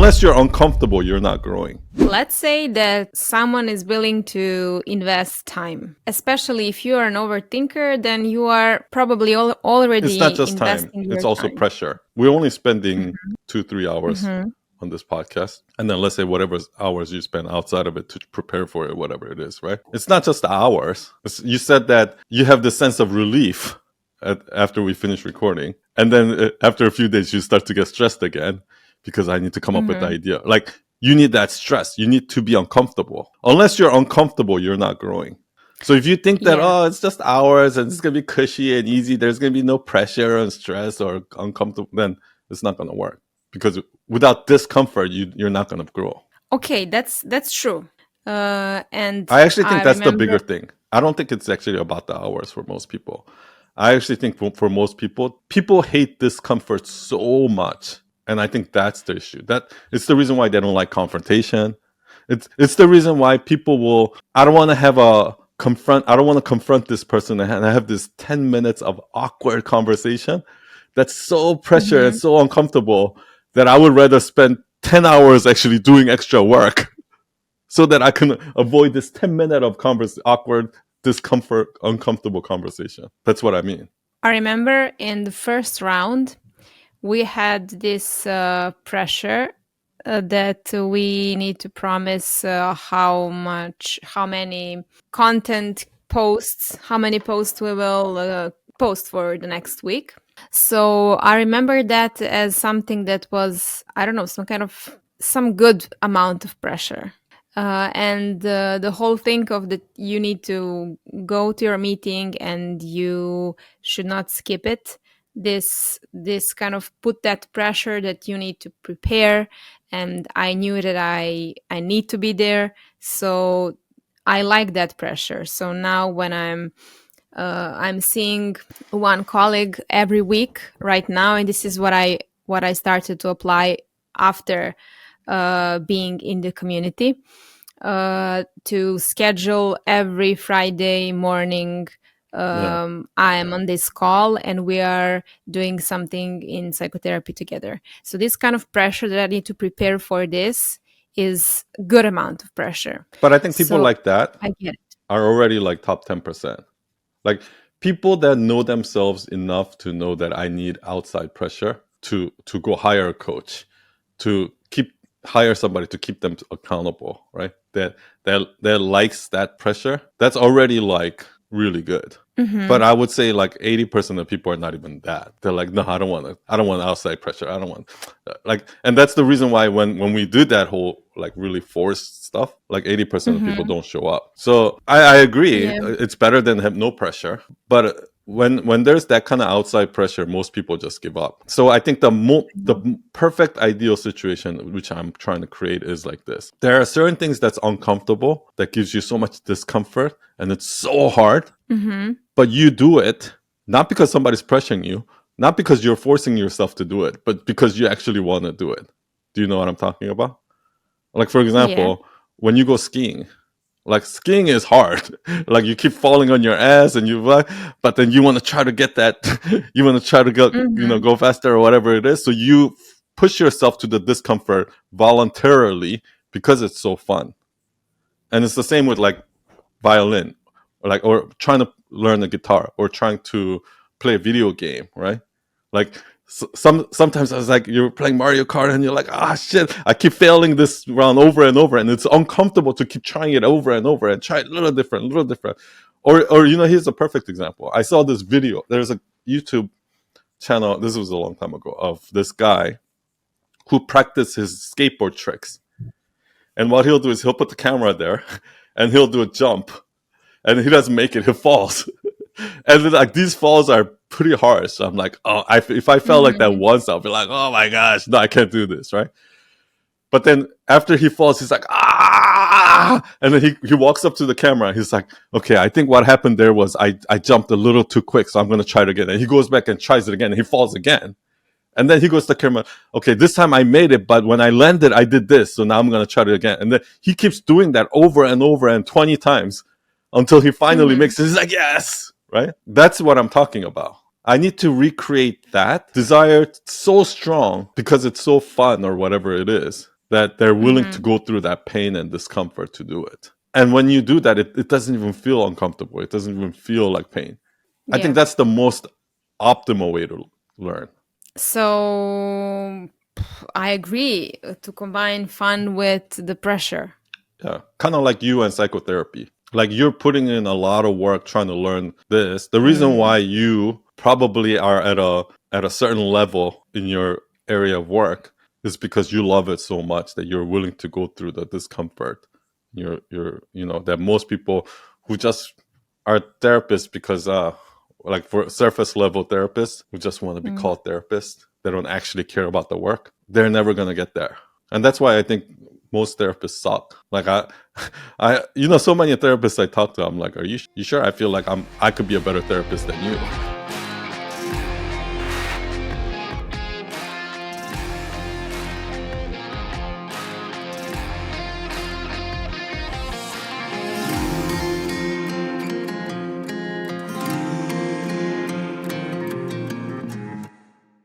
Unless you're uncomfortable, you're not growing. Let's say that someone is willing to invest time, especially if you are an overthinker, then you are probably already It's not just time, investing your it's also time. pressure. We're only spending 2-3 hours Mhm. on this podcast. And then let's say whatever hours you spend outside of it to prepare for it, whatever it is, right? It's not just the hours. You said that you have this sense of relief after we finish recording. And then after a few days, you start to get stressed again because I need to come up with the idea. Like, you need that stress. You need to be uncomfortable. Unless you're uncomfortable, you're not growing. So if you think that, Yeah. it's just hours and it's going to be cushy and easy, there's going to be no pressure and stress or uncomfortable, then it's not going to work. Because without discomfort, you're not going to grow. Okay, that's true. And I actually think that's the remember. bigger thing. I don't think it's actually about the hours for most people. I actually think for most people hate discomfort so much. And I think that's the issue. That it's the reason why they don't like confrontation. It's the reason why people will, I don't want to confront this person and I have this 10 minutes of awkward conversation that's so pressure and so uncomfortable that I would rather spend 10 hours actually doing extra work so that I can avoid this 10 minute of awkward, discomfort, uncomfortable conversation. That's what I mean. I remember in the first round, we had this pressure that we need to promise how many how many posts we will post for the next week. So I remember that as something that was, I don't know, some good amount of pressure. And the whole thing of that you need to go to your meeting and you should not skip it. This kind of put that pressure that you need to prepare, and I knew that I need to be there. So I like that pressure. So now when I'm seeing one colleague every week right now, and this is what I started to apply after being in the community, to schedule every Friday morning. I am on this call and we are doing something in psychotherapy together. So this kind of pressure that I need to prepare for this is a good amount of pressure. But I think people So like that I get it. are already like top 10%. Like, people that know themselves enough to know that I need outside pressure to go hire a coach, to hire somebody to keep them accountable, right? That likes that pressure. That's already like really good. But I would say like 80% of people are not even that. They're like, no, I don't want outside pressure. I don't want and that's the reason why when we did that whole like really forced stuff, like 80% of people don't show up. So I agree. Yeah. It's better than have no pressure. But when there's that kind of outside pressure, most people just give up. So I think the perfect ideal situation, which I'm trying to create, is like this. There are certain things that's uncomfortable, that gives you so much discomfort, and it's so hard. But you do it, not because somebody's pressuring you, not because you're forcing yourself to do it, but because you actually want to do it. Do you know what I'm talking about? Like, for example, when you go skiing, like, skiing is hard. Like, you keep falling on your ass and but then you want to try to get that, you want to try to go, go faster or whatever it is. So you push yourself to the discomfort voluntarily because it's so fun. And it's the same with like violin, or trying to learn the guitar, or trying to play a video game, right? Like, sometimes I was like, you're playing Mario Kart and you're like, shit, I keep failing this round over and over, and it's uncomfortable to keep trying it over and over and try it a little different. Or here's a perfect example. I saw this video. There's a YouTube channel, this was a long time ago, of this guy who practiced his skateboard tricks. And what he'll do is he'll put the camera there and he'll do a jump, and he doesn't make it, he falls. And then, like, these falls are pretty harsh. So I'm like, if I felt like that once, I'll be like, oh my gosh, no, I can't do this, right? But then after he falls, he's like, and then he walks up to the camera. He's like, okay, I think what happened there was I jumped a little too quick, so I'm going to try it again. And he goes back and tries it again, and he falls again. And then he goes to the camera, okay, this time I made it, but when I landed, I did this, so now I'm going to try it again. And then he keeps doing that over and over and 20 times until he finally makes it. He's like, yes, right? That's what I'm talking about. I need to recreate that desire so strong because it's so fun or whatever it is. that they're willing to Mm-hmm. go through that pain and discomfort to do it. And when you do that, it doesn't even feel uncomfortable. It doesn't even feel like pain. I think Yeah. that's the most optimal way to learn. So I agree to combine fun with the pressure. Yeah. Kind of like you and psychotherapy. Like you're putting in a lot of work trying to learn this. The reason Mm. why you probably are at a certain level in your area of work is because you love it so much that you're willing to go through the discomfort. You're you know that most people who just are therapists because like for surface level therapists who just want to be Mm. called therapists, they don't actually care about the work. They're never gonna get there. And that's why I think most therapists suck. Like so many therapists I talk to, I'm like, are you sure? I feel like I could be a better therapist than you.